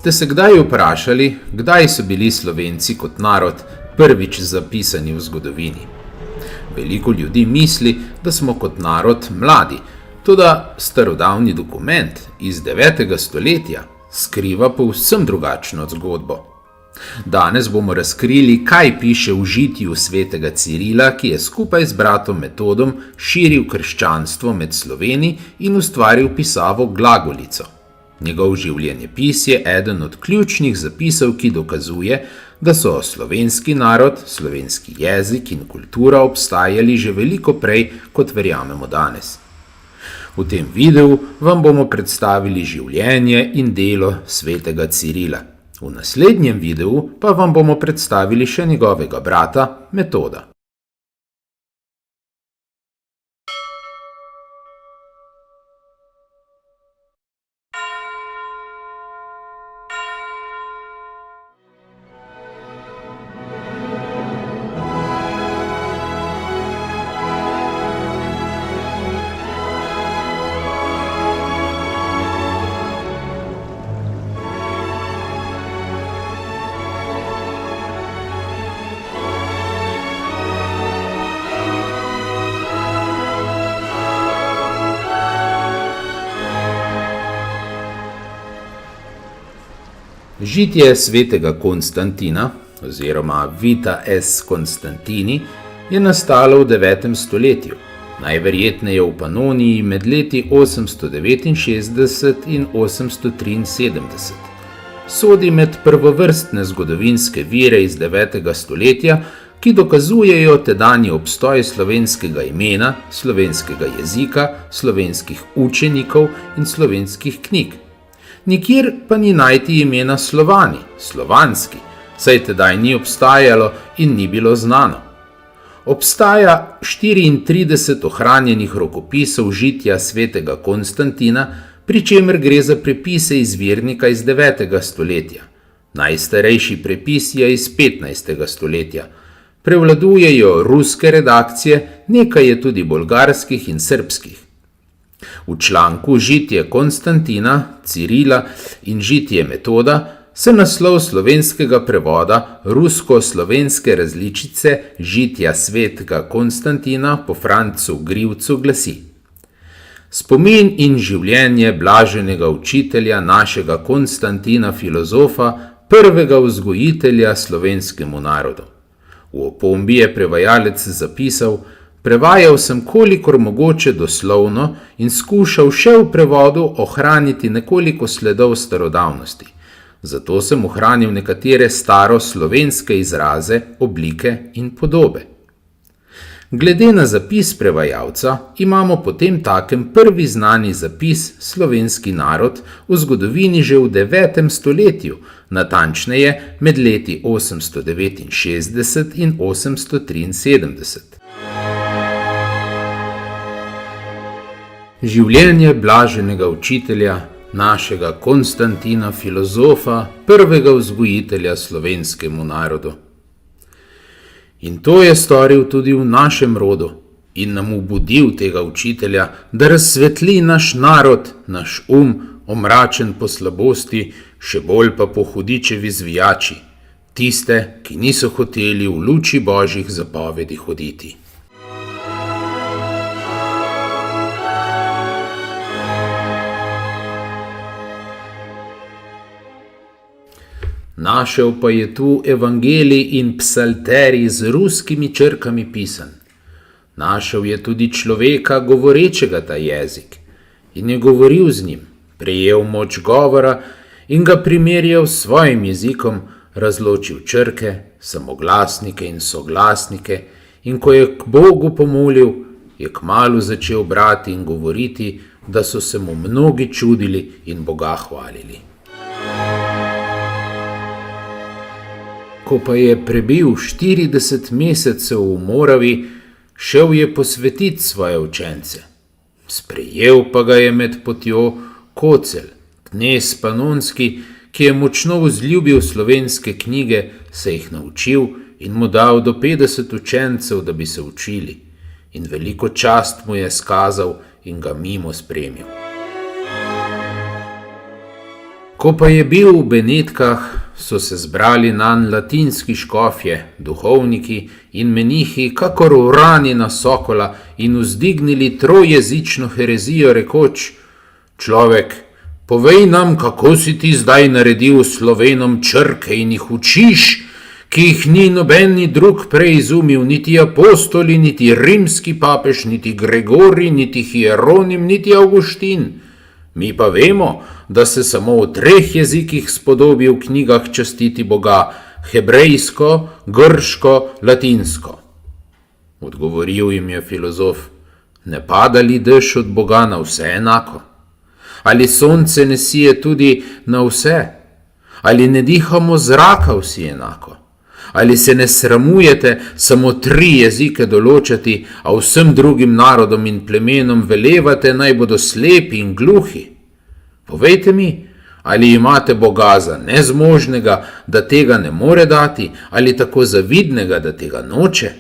Ste se kdaj vprašali, kdaj so bili Slovenci kot narod prvič zapisani v zgodovini? Veliko ljudi misli, da smo kot narod mladi, toda starodavni dokument iz 9. stoletja skriva povsem drugačno zgodbo. Danes bomo razkrili, kaj piše v žitju svetega Cirila, ki je skupaj z bratom Metodom širil krščanstvo med Sloveni in ustvaril pisavo Glagolico. Njegov življenjepis je eden od ključnih zapisov, ki dokazuje, da so slovenski narod, slovenski jezik in kultura obstajali že veliko prej, kot verjamemo danes. V tem videu vam bomo predstavili življenje in delo svetega Cirila. V naslednjem videu pa vam bomo predstavili še njegovega brata Metoda. Žitje svetega Konstantina, oziroma Vita S. Constantini, je nastalo v 9. stoletju, najverjetneje v Panoniji med leti 869 in 873. Sodi med prvovrstne zgodovinske vire iz 9. stoletja, ki dokazujejo tedanji obstoj slovenskega imena, slovenskega jezika, slovenskih učenikov in slovenskih knjig. Nikjer pa ni najti imena Slovani, slovanski, saj tedaj ni obstajalo in ni bilo znano. Obstaja 34 ohranjenih rokopisov žitja svetega Konstantina, pri čemer gre za prepise izvirnika iz 9. stoletja. Najstarejši prepis je iz 15. stoletja. Prevladujejo ruske redakcije, nekaj je tudi bolgarskih in srbskih. V članku Žitje Konstantina, Cirila in Žitje Metoda se naslov slovenskega prevoda rusko-slovenske različice Žitja svetega Konstantina po Francu Grivcu glasi: Spomin in življenje blaženega učitelja našega Konstantina filozofa, prvega vzgojitelja slovenskemu narodu. V opombi je prevajalec zapisal: Prevajal sem kolikor mogoče doslovno in skušal še v prevodu ohraniti nekoliko sledov starodavnosti. Zato sem ohranil nekatere staroslovenske izraze, oblike in podobe. Glede na zapis prevajalca imamo potem takem prvi znani zapis slovenski narod v zgodovini že v 9. stoletju, natančneje med leti 869 in 873. Življenje blaženega učitelja, našega Konstantina filozofa, prvega vzgojitelja slovenskemu narodu. In to je storil tudi v našem rodu in nam obudil tega učitelja, da razsvetli naš narod, naš omračen po slabosti, še bolj pa po hudičevi zvijači, tiste, ki niso hoteli v luči božjih zapovedi hoditi. Našel pa je tu evangelij in psalterij z ruskimi črkami pisan. Našel je tudi človeka, govorečega ta jezik, in je govoril z njim, prejel moč govora in ga primerjal s svojim jezikom, razločil črke, samoglasnike in soglasnike, in ko je k Bogu pomolil, je kmalu začel brati in govoriti, da so se mu mnogi čudili in Boga hvalili. Ko pa je prebil 40 mesecev v Moravi, šel je posvetiti svoje učence. Sprejel pa ga je med potjo Kocelj, knez Panonski, ki je močno vzljubil slovenske knjige, se jih naučil in mu dal do 50 učencev, da bi se učili, in veliko čast mu je skazal in ga mimo spremil. Ko pa je bil v Benetkah, so se zbrali nanj latinski škofje, duhovniki in menihi, kakor urani na sokola, in vzdignili trojezično herezijo, rekoč: Človek, povej nam, kako si ti zdaj naredil Slovenom črke in jih učiš, ki jih ni nobeni drug prej izumil, niti apostoli, niti rimski papež, niti Gregorij, niti Hieronim, niti Avguštin. Mi pa vemo, da se samo v 3 jezikih spodobi v knjigah častiti Boga, hebrejsko, grško, latinsko. Odgovoril jim je filozof: Ne pada li dež od Boga na vse enako? Ali sonce ne sije tudi na vse? Ali ne dihamo zraka vsi enako? Ali se ne sramujete samo 3 jezike določati, a vsem drugim narodom in plemenom velevate, naj bodo slepi in gluhi? Povejte mi, ali imate Boga za nezmožnega, da tega ne more dati, ali tako zavidnega, da tega noče?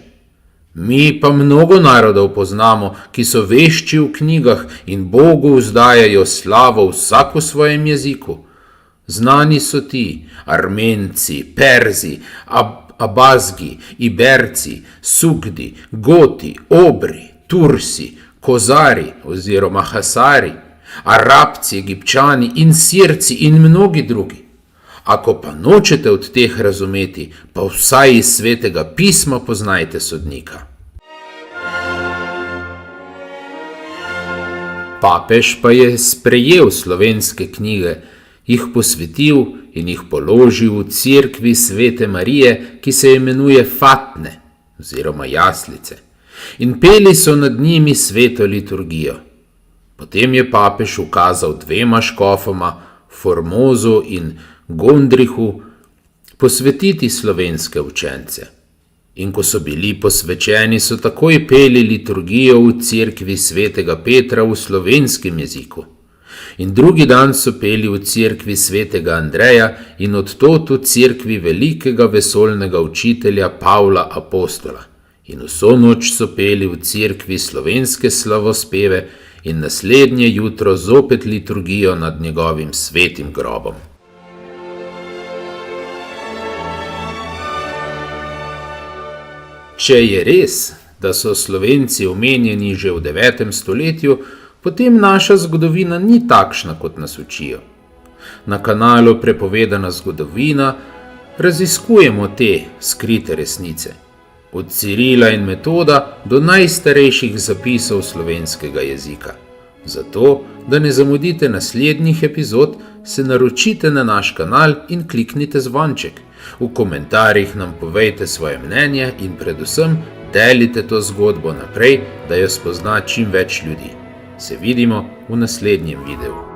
Mi pa mnogo narodov poznamo, ki so vešči v knjigah in Bogu vzdajajo slavo vsak v svojem jeziku. Znani so ti Armenci, Perzi, Abazgi, Iberci, Sugdi, Goti, Obri, Tursi, Kozari oziroma Hasari, Arabci, Egipčani in Sirci in mnogi drugi. Ako pa nočete od teh razumeti, pa vsaj iz Svetega pisma poznajte sodnika. Papež pa je sprejel slovenske knjige, jih posvetil in jih položil v cerkvi Svete Marije, ki se imenuje Fatne oziroma Jaslice, in peli so nad njimi sveto liturgijo. Potem je papež ukazal 2 škofoma, Formozu in Gondrihu, posvetiti slovenske učence. In ko so bili posvečeni, so takoj peli liturgijo v cerkvi Svetega Petra v slovenskem jeziku. In drugi dan so peli v cerkvi Svetega Andreja in odtot v cerkvi velikega vesoljnega učitelja Pavla Apostola. In vso noč so peli v cerkvi slovenske slavospeve in naslednje jutro zopet liturgijo nad njegovim svetim grobom. Če je res, da so Slovenci omenjeni že v 9. stoletju, potem naša zgodovina ni takšna, kot nas učijo. Na kanalu Prepovedana zgodovina raziskujemo te skrite resnice, od Cirila in Metoda do najstarejših zapisov slovenskega jezika. Zato, da ne zamudite naslednjih epizod, se naročite na naš kanal in kliknite zvonček. V komentarjih nam povejte svoje mnenje in predvsem delite to zgodbo naprej, da jo spozna čim več ljudi. Se vidimo v naslednjem videu.